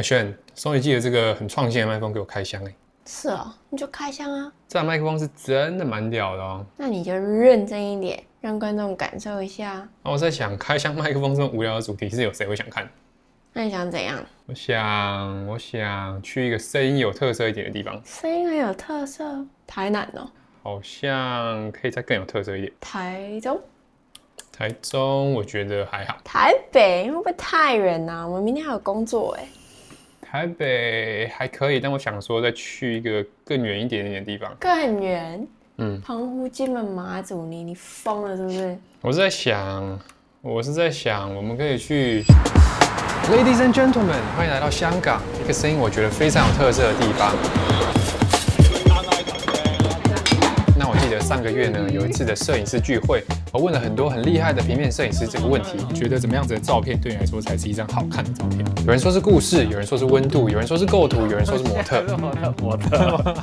轩，终于寄了这个很创新的麦克风给我开箱是哦，你就开箱啊。这台麦克风是真的蛮屌的哦。那你就认真一点，让观众感受一下。那我在想，开箱麦克风这么无聊的主题，是有谁会想看？那你想怎样？我想去一个声音有特色一点的地方。声音很有特色，台南哦。好像可以再更有特色一点。台中。台中我觉得还好。台北会不会太远啊？我们明天还有工作哎。台北还可以，但我想说再去一个更远一点点的地方。更远？澎湖、金门、马祖，你疯了是不是？我是在想，我们可以去。Ladies and gentlemen， 欢迎来到香港，一个声音我觉得非常有特色的地方。那我记得上个月呢，有一次的摄影师聚会，我问了很多很厉害的平面摄影师这个问题，觉得怎么样子的照片对你来说才是一张好看的照片？有人说是故事，有人说是温度，有人说是构图，有人说是模特。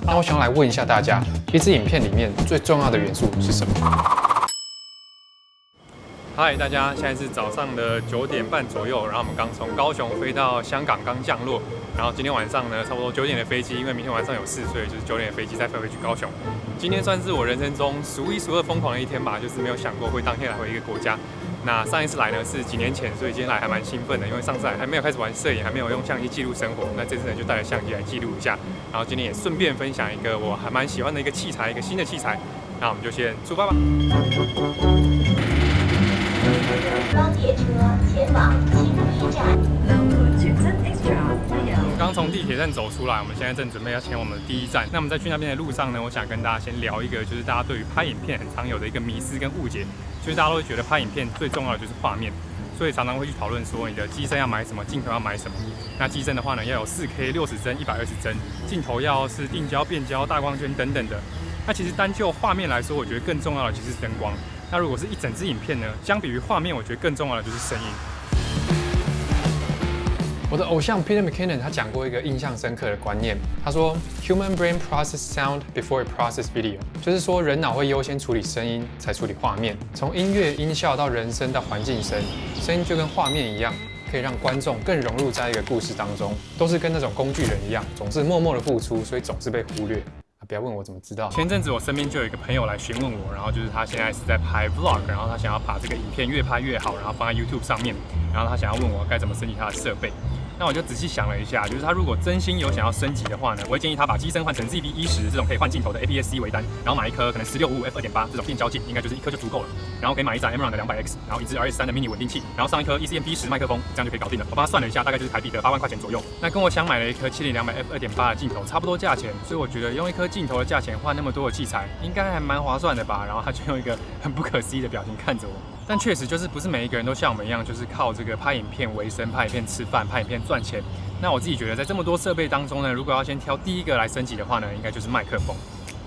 那我想要来问一下大家，一支影片里面最重要的元素是什么？嗨，大家，现在是早上的9点半左右，然后我们刚从高雄飞到香港，刚降落。然后今天晚上呢，差不多9点的飞机，因为明天晚上有事，所以就是9点的飞机再飞回去高雄。今天算是我人生中数一数二疯狂的一天吧，就是没有想过会当天来回一个国家。那上一次来呢是几年前，所以今天来还蛮兴奋的，因为上次来还没有开始玩摄影，还没有用相机记录生活。那这次呢就带着相机来记录一下，然后今天也顺便分享一个我还蛮喜欢的一个器材，一个新的器材。那我们就先出发吧。高铁车前往青衣站。刚从地铁站走出来，我们现在正准备要前往我们的第一站。那我们在去那边的路上呢，我想跟大家先聊一个，就是大家对于拍影片很常有的一个迷思跟误解，就是大家都会觉得拍影片最重要的就是画面，所以常常会去讨论说你的机身要买什么，镜头要买什么。那机身的话呢，要有4K、60帧、120帧，镜头要是定焦、变焦、大光圈等等的。那其实单就画面来说，我觉得更重要的其实是灯光。那如果是一整支影片呢，相比于画面，我觉得更重要的就是声音。我的偶像 Peter McKinnon 他讲过一个印象深刻的观念，他说 Human brain process sound before it process video， 就是说人脑会优先处理声音，才处理画面。从音乐、音效到人声到环境声，声音就跟画面一样，可以让观众更融入在一个故事当中，都是跟那种工具人一样，总是默默的付出，所以总是被忽略。不要问我怎么知道。前阵子我身边就有一个朋友来询问我，然后就是他现在是在拍 vlog， 然后他想要把这个影片越拍越好，然后放在 YouTube 上面，然后他想要问我该怎么升级他的设备。那我就仔细想了一下，就是他如果真心有想要升级的话呢，我会建议他把机身换成 ZV-10这种可以换镜头的 APS-C 为单，然后买一颗可能1655 f2.8 这种变焦镜，应该就是一颗就足够了。然后可以买一盏 Amaron 的200X， 然后一支 RS3 的 mini 稳定器，然后上一颗 ECM B10 麦克风，这样就可以搞定了。我帮他算了一下，大概就是台币的8万块钱左右。那跟我想买了一颗70-200 f2.8 的镜头差不多价钱，所以我觉得用一颗镜头的价钱换那么多的器材，应该还蛮划算的吧。然后他就用一个很不可思议的表情看着我。但确实就是不是每一个人都像我们一样，就是靠这个拍影片为生，拍影片吃饭，拍影片赚钱。那我自己觉得，在这么多设备当中呢，如果要先挑第一个来升级的话呢，应该就是麦克风。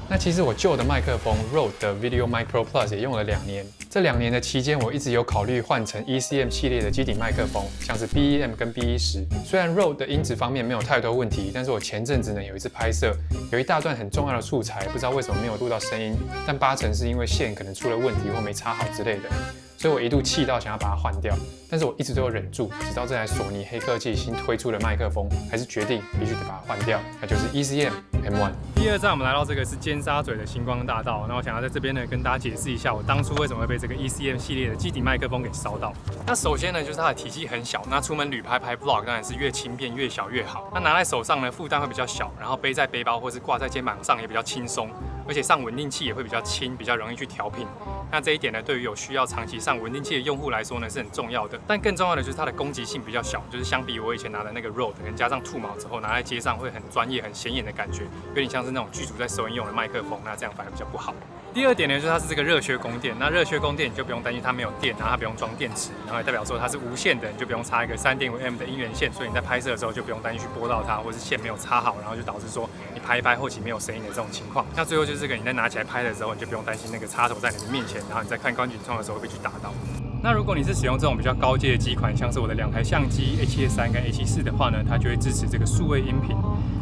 那其实我旧的麦克风 Rode 的 Video Micro Plus 也用了2年，这2年的期间，我一直有考虑换成 ECM 系列的机顶麦克风，像是 BEM 跟 BE10。虽然 Rode 的音质方面没有太多问题，但是我前阵子呢有一次拍摄，有一大段很重要的素材，不知道为什么没有录到声音，但8成是因为线可能出了问题或没插好之类的。所以我一度气到想要把它换掉，但是我一直都有忍住，直到这台索尼黑科技新推出的麦克风，还是决定必须得把它换掉，那就是 ECM M1。第二站我们来到这个是尖沙咀的星光大道，那我想要在这边呢跟大家解释一下，我当初为什么会被这个 ECM 系列的机顶麦克风给烧到。那首先呢，就是它的体积很小，那出门旅拍 vlog 当然是越轻便越小越好。那拿在手上呢，负担会比较小，然后背在背包或是挂在肩膀上也比较轻松，而且上稳定器也会比较轻，比较容易去调频。那这一点呢，对于有需要长期上稳定器的用户来说呢，是很重要的。但更重要的就是它的攻击性比较小，就是相比我以前拿的那个 Rode， 可能加上兔毛之后，拿在街上会很专业、很显眼的感觉，有点像是那种剧组在收音用的麦克风，那这样反而比较不好。第二点呢，就是它是这个热靴供电。那热靴供电你就不用担心它没有电，然后它不用装电池，然后也代表说它是无线的，你就不用插一个3.5mm的音源线，所以你在拍摄的时候就不用担心去拨到它，或是线没有插好，然后就导致说你拍一拍后期没有声音的这种情况。那最后就是这个，你在拿起来拍的时候，你就不用担心那个插头在你的面前，然后你在看观景窗的时候会被去打到。那如果你是使用这种比较高阶的机款，像是我的2台相机 A7S3 跟 A7IV 的话呢，它就会支持这个数位音频。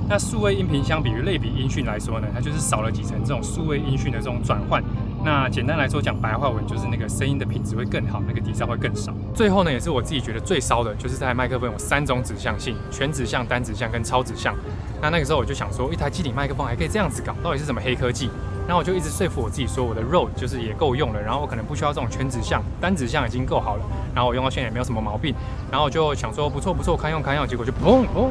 那数位音频相比于类比音讯来说呢，它就是少了几层这种数位音讯的这种转换，那简单来说，讲白话文就是那个声音的品质会更好，那个底噪会更少。最后呢，也是我自己觉得最烧的，就是这台麦克风有3种指向性：全指向、单指向跟超指向。那个时候我就想说，一台机顶麦克风还可以这样子搞，到底是什么黑科技？然后我就一直说服我自己说，我的 Rode 就是也够用了，然后我可能不需要这种全指向，单指向已经够好了。然后我用到现在也没有什么毛病。然后我就想说，不错不错，堪用堪用。结果就嘣嘣，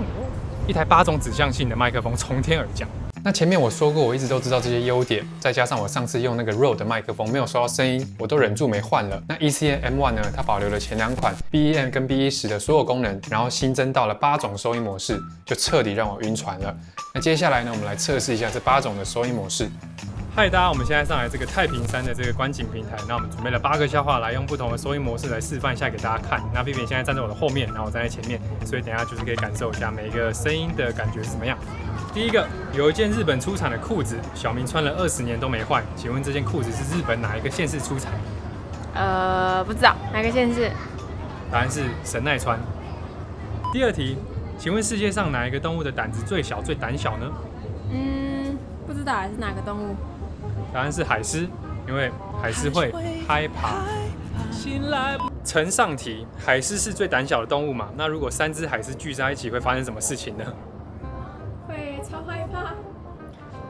一台8种指向性的麦克风从天而降。那前面我说过，我一直都知道这些优点，再加上我上次用那个 Rode 的麦克风没有收到声音，我都忍住没换了。那 ECM M1 呢，它保留了前2款 BEM 跟 BE10 的所有功能，然后新增到了8种收音模式，就彻底让我晕船了。那接下来呢，我们来测试一下这8种的收音模式。嗨，大家，我们现在上来这个太平山的这个观景平台，那我们准备了8个笑话来用不同的收音模式来示范一下给大家看。那 Vivian 现在站在我的后面，然后我站在前面，所以等一下就是可以感受一下每一个声音的感觉是怎么样。第一个，有一件日本出产的裤子，小明穿了20年都没换，请问这件裤子是日本哪一个县市出产？不知道哪个县市？答案是神奈川。第二题，请问世界上哪一个动物的胆子最小、最胆小呢？不知道是哪个动物？答案是海狮，因为海狮会害怕。呈上题，海狮是最胆小的动物嘛？那如果3只海狮聚在一起，会发生什么事情呢？会超害怕。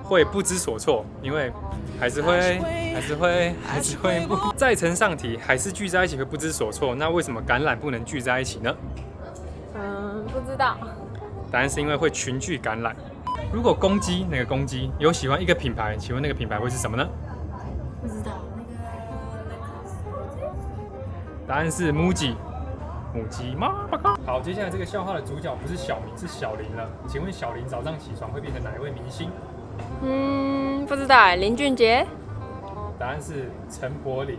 会不知所措，因为还是会不。再呈上题，海狮聚在一起会不知所措，那为什么橄榄不能聚在一起呢？不知道。答案是因为会群聚感染。如果公鸡有喜欢一个品牌，请问那个品牌会是什么呢？不知道。答案是母鸡妈。好，接下来这个笑话的主角不是小明，是小林了。请问小林早上起床会变成哪一位明星？不知道林俊杰。答案是陈柏霖。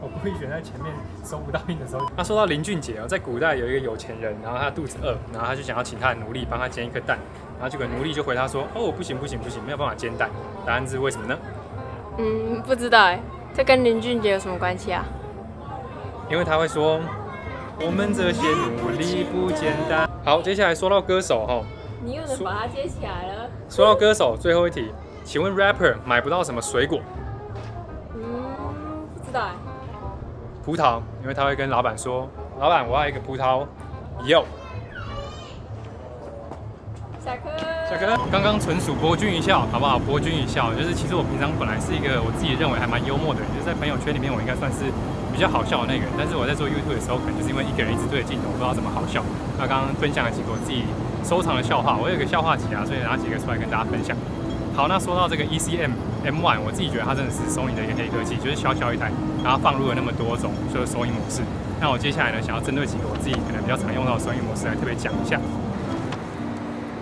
我故意选在前面收不到音的时候。他说到林俊杰在古代有一个有钱人，然后他肚子饿，然后他就想要请他的奴隶帮他煎一颗蛋，然后结果奴隶就回他说：“哦，不行，没有办法煎蛋。”答案是为什么呢？不知道这跟林俊杰有什么关系啊？因为他会说：“我们这些努力不简单。”好，接下来说到歌手哈，你又能把它接起来了。说到歌手，最后一题，请问 rapper 买不到什么水果？不知道葡萄，因为他会跟老板说：“老板，我要一个葡萄。”有。下课。刚刚纯属博君一笑，好不好？博君一笑，就是其实我平常本来是一个我自己认为还蛮幽默的人，就是在朋友圈里面我应该算是比较好笑的那个人。但是我在做 YouTube 的时候，可能就是因为一个人一直对着镜头，不知道怎么好笑。那刚刚分享了几个我自己收藏的笑话，我有一个笑话集啊，所以拿几个出来跟大家分享。好，那说到这个 ECM M1， 我自己觉得它真的是 Sony 的一个黑科技，就是小小一台，然后放入了那么多种就是收音模式。那我接下来呢，想要针对几个我自己可能比较常用到的收音模式来特别讲一下。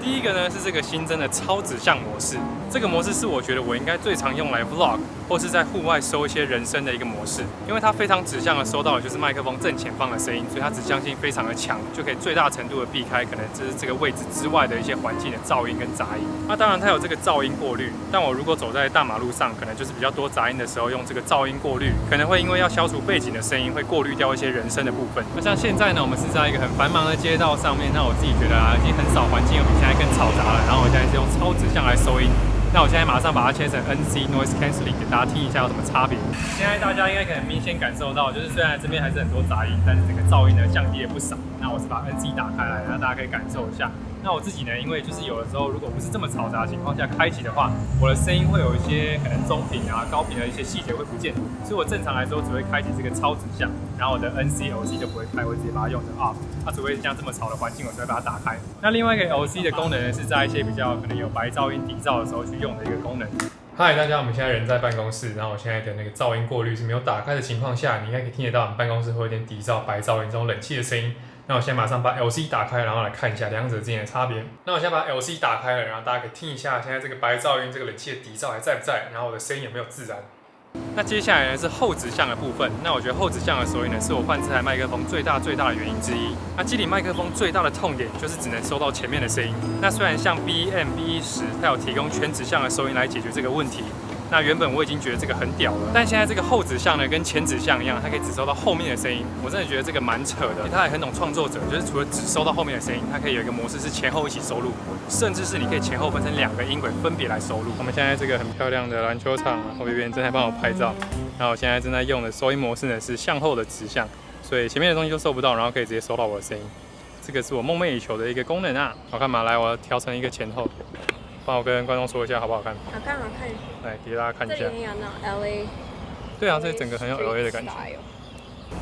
第一个呢是这个新增的超指向模式，这个模式是我觉得我应该最常用来 vlog 或是在户外收一些人声的一个模式，因为它非常指向的收到的就是麦克风正前方的声音，所以它指向性非常的强，就可以最大程度的避开可能就是这个位置之外的一些环境的噪音跟杂音。那当然它有这个噪音过滤，但我如果走在大马路上，可能就是比较多杂音的时候，用这个噪音过滤，可能会因为要消除背景的声音，会过滤掉一些人声的部分。那像现在呢，我们是在一个很繁忙的街道上面，那我自己觉得已经很少环境有比现在更嘈杂了。然后我现在是用超指向来收音。那我现在马上把它切成 NC Noise Cancelling 给大家听一下有什么差别。现在大家应该可以明显感受到，就是虽然这边还是很多杂音，但是整个噪音呢降低了不少。那我是把 NC 打开来，让大家可以感受一下。那我自己呢，因为就是有的时候如果不是这么嘈杂的情况下开启的话，我的声音会有一些可能中频高频的一些细节会不见，所以我正常来说只会开启这个超指向，然后我的 NC LC 就不会开，我直接把它用成 off。除非是像这么吵的环境，我才会把它打开。那另外一个 LC 的功能呢，是在一些比较可能有白噪音底噪的时候去用的一个功能。嗨，大家，我们现在人在办公室，然后我现在的那个噪音过滤是没有打开的情况下，你应该可以听得到我们办公室会有点底噪、白噪音这种冷气的声音。那我现在马上把 LC 打开，然后来看一下两者之间的差别。那我现在把 LC 打开了，然后大家可以听一下现在这个白噪音、这个冷气的底噪还在不在，然后我的声音有没有自然。那接下来呢是后指向的部分。那我觉得后指向的收音呢，是我换这台麦克风最大的原因之一。那机顶麦克风最大的痛点就是只能收到前面的声音。那虽然像 BEM、BE10 它有提供全指向的收音来解决这个问题，那原本我已经觉得这个很屌了，但现在这个后指向呢，跟前指向一样，它可以只收到后面的声音。我真的觉得这个蛮扯的。它也很懂创作者，就是除了只收到后面的声音，它可以有一个模式是前后一起收录，甚至是你可以前后分成2个音轨分别来收录。我们现在这个很漂亮的篮球场，后边正在帮我拍照。然后我现在正在用的收音模式呢是向后的指向，所以前面的东西都收不到，然后可以直接收到我的声音。这个是我梦寐以求的一个功能啊！好看吗？来，我调成一个前后。帮我跟观众说一下好不好看？好看，好看。来给大家看一下。这里很有那种 LA。对啊，这整个很有 LA 的感觉。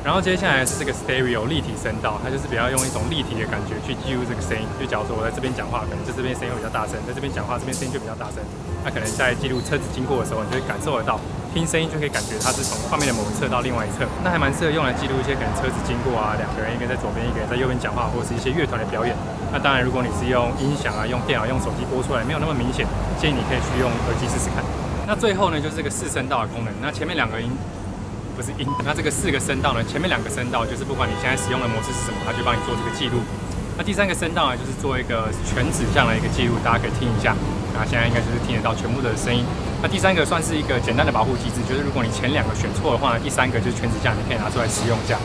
然后接下来是这个 stereo 立体声道，它就是比较用一种立体的感觉去记录这个声音。就假如说我在这边讲话，可能就这边声音会比较大声；在这边讲话，这边声音就比较大声。那可能在记录车子经过的时候，你就会感受得到，听声音就可以感觉它是从画面的某一侧到另外一侧。那还蛮适合用来记录一些可能车子经过啊，2个人，一个人在左边，一个人在右边讲话，或者是一些乐团的表演。那当然，如果你是用音响啊、用电脑、用手机播出来，没有那么明显，建议你可以去用耳机试试看。那最后呢，就是这个4声道的功能。那前面2个音。不是音，那这个4个声道呢，前面2个声道就是不管你现在使用的模式是什么，它就帮你做这个记录。那第3个声道呢，就是做一个全指向的一个记录，大家可以听一下。那现在应该就是听得到全部的声音。那第3个算是一个简单的保护机制，就是如果你前2个选错的话呢，第3个就是全指向，你可以拿出来使用一下。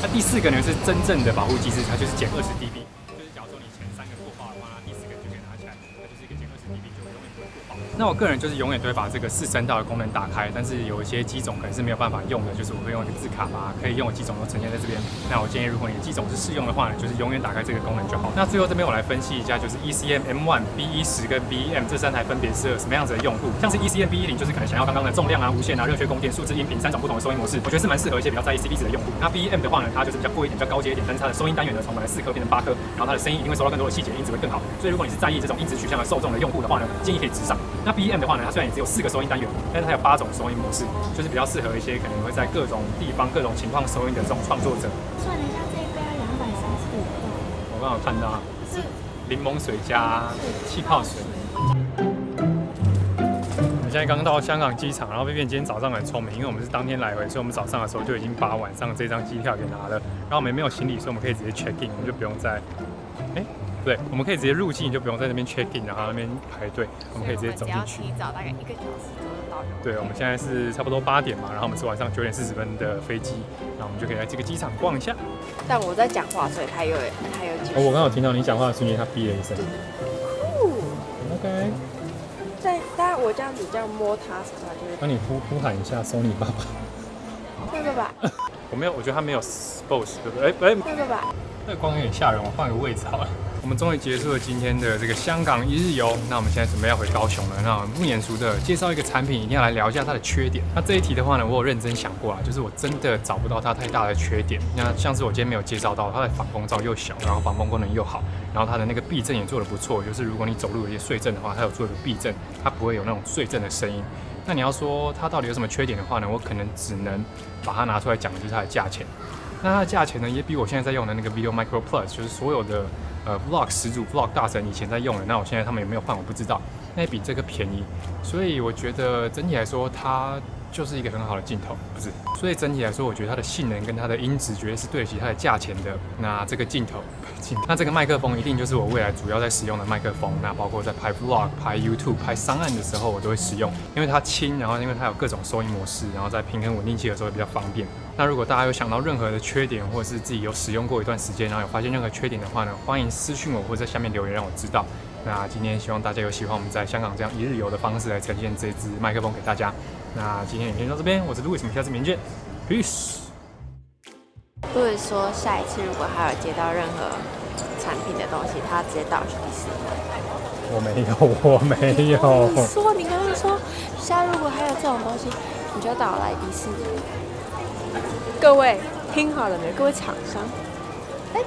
那第4个呢是真正的保护机制，它就是减20 dB， 就是假如说你前3个过爆的话，那第4个就可以拿起来，它就是一个减20 dB， 就永远不会过爆。那我个人就是永远都会把这个4声道的功能打开，但是有一些机种可能是没有办法用的，就是我会用一个字卡把可以用的机种都呈现在这边。那我建议，如果你的机种是适用的话呢，就是永远打开这个功能就好。那最后这边我来分析一下，就是 ECM M1、B10跟 BEM 这3台分别适合什么样子的用户。像是 ECM B10就是可能想要刚刚的重量啊、无线啊、热缺供电、数字音频3种不同的收音模式，我觉得是蛮适合一些比较在意 CP 值的用户。那 BEM 的话呢，它就是比较贵一点、比较高阶一点，但是它的收音单元呢从本来4颗变成8颗，然后它的声音一定会收到更多的细节，音质会更好。所以如果你是在意这种音质取向的受众的用户的话呢，建议可以直上。那 BEM 的话呢，它虽然也只有4个收音单元，但是它有8种收音模式，就是比较适合一些可能会在各种地方、各种情况收音的这种创作者。算了一下，这一杯要235克。我刚好看到是柠檬水加气泡水。我们现在刚到香港机场，然后便今天早上很聪明，因为我们是当天来回，所以我们早上的时候就已经把晚上这张机票给拿了。然后我们也没有行李，所以我们可以直接 check in， 我们就不用再对，我们可以直接入境，就不用在那边 check in， 然后那边排队，我们可以直接走进去。提早大概1个小时就到。对，我们现在是差不多8点嘛，然后我们是晚上9点40分的飞机，然后我们就可以来这个机场逛一下。但我在讲话，所以他有继续。我刚好听到你讲话的瞬间，他哔了一声。OK。但我这样子摸他什么，他就会。帮你呼喊一下，Sony 爸爸。那个吧。我没有，我觉得他没有 expose， 对不对？那个吧。那个光有点吓人，我换个位置好了。我们终于结束了今天的这个香港一日游，那我们现在准备要回高雄了。那我们不免俗的介绍一个产品，一定要来聊一下它的缺点。那这一题的话呢，我有认真想过啦，就是我真的找不到它太大的缺点。那像是我今天没有介绍到，它的防风罩又小，然后防风功能又好，然后它的那个避震也做得不错，就是如果你走路有一些碎震的话，它有做一个避震，它不会有那种碎震的声音。那你要说它到底有什么缺点的话呢，我可能只能把它拿出来讲，就是它的价钱。那它的价钱呢，也比我现在在用的那个 Video Micro Plus， 就是所有的Vlog 始祖 Vlog 大神以前在用的，那我现在他们有没有换我不知道，那也比这个便宜，所以我觉得整体来说它就是一个很好的镜头，不是？所以整体来说，我觉得它的性能跟它的音质绝对是对得起它的价钱的。那这个镜头，那这个麦克风一定就是我未来主要在使用的麦克风。那包括在拍 Vlog、拍 YouTube、拍商案的时候，我都会使用，因为它轻，然后因为它有各种收音模式，然后在平衡稳定器的时候也比较方便。那如果大家有想到任何的缺点，或者是自己有使用过一段时间，然后有发现任何缺点的话呢，欢迎私讯我或者在下面留言让我知道。那今天希望大家有喜欢我们在香港这样一日游的方式来呈现这支麦克风给大家。那今天影片就到这边，我是 Louis， 我们下次影片见 ，Peace。Louis 说下一次如果还有接到任何产品的东西，他直接带我去迪士尼。我没有。你刚刚说下如果还有这种东西，你就带我来迪士尼。各位听好了没？各位厂商，拜拜。